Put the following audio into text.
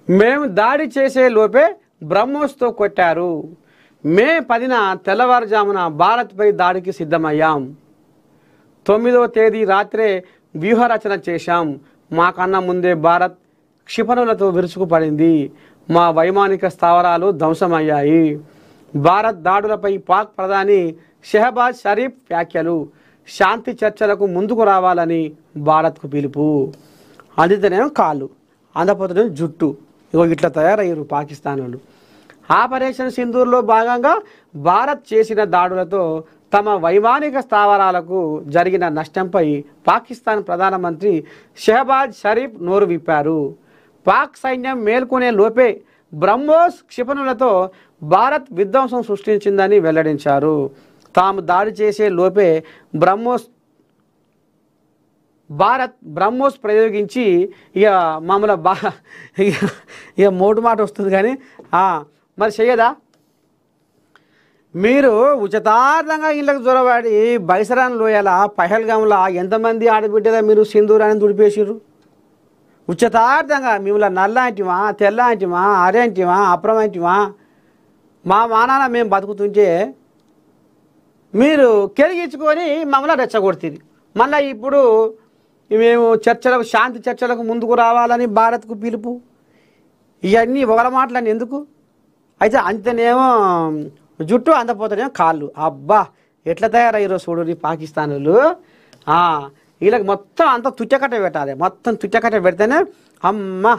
మేము దాడి చేసే లోపే బ్రహ్మోస్తో కొట్టారు. మే 10న తెల్లవారుజామున భారత్పై దాడికి సిద్ధమయ్యాం. 9వ తేదీ రాత్రే వ్యూహరచన చేశాం. మాకన్నా ముందే భారత్ క్షిపణులతో విరుచుకుపడింది. మా వైమానిక స్థావరాలు ధ్వంసమయ్యాయి. భారత్ దాడులపై పాక్ ప్రధాని షెహబాజ్ షరీఫ్ వ్యాఖ్యలు. శాంతి చర్చలకు ముందుకు రావాలని భారత్కు పిలుపు. అందితేనేమో కాళ్ళు, అందపోతేనేమో జుట్టు. ఇగో ఇట్లా తయారయ్యారు పాకిస్తాన్ వాళ్ళు. ఆపరేషన్ సింధూర్లో భాగంగా భారత్ చేసిన దాడులతో తమ వైమానిక స్థావరాలకు జరిగిన నష్టంపై పాకిస్తాన్ ప్రధానమంత్రి షెహబాజ్ షరీఫ్ నోరు విప్పారు. పాక్ సైన్యం మేల్కొనే లోపే బ్రహ్మోస్ క్షిపణులతో భారత్ విధ్వంసం సృష్టించిందని వెల్లడించారు. తాము దాడి చేసే లోపే భారత్ బ్రహ్మోస్ ప్రయోగించి ఇక మామూలు ఇక మోటు మాట వస్తుంది కానీ మరి చెయ్యదా? మీరు ఉచితార్థంగా ఇళ్ళకు దొరబడి బైసరాన్ లోయల పహల్గాంలో ఎంతమంది ఆడబిడ్డగా మీరు సింధూరాన్ని దుడిపేసిర్రు? ఉచితార్థంగా మిమ్మల్ని నల్లాంటివా, తెల్లాంటివా, అరేంటివా, అప్రమంటివా మా మానాన మేము బతుకుతుంటే మీరు కెలిగించుకొని మమ్మల్ని రెచ్చగొడుతుంది. మళ్ళీ ఇప్పుడు మేము చర్చలకు, శాంతి చర్చలకు ముందుకు రావాలని భారత్కు పిలుపు. ఇవన్నీ ఒకల మాటలని ఎందుకు? అయితే అంతనేమో జుట్టు, అందపోతేనేమో కాళ్ళు. అబ్బా ఎట్లా తయారయ్యారో చూడు పాకిస్తాన్ వాళ్ళు. వీళ్ళకి మొత్తం అంతా తుచ్చకట్ట పెట్టాలి. మొత్తం తుచ్చకట్ట పెడితేనే అమ్మ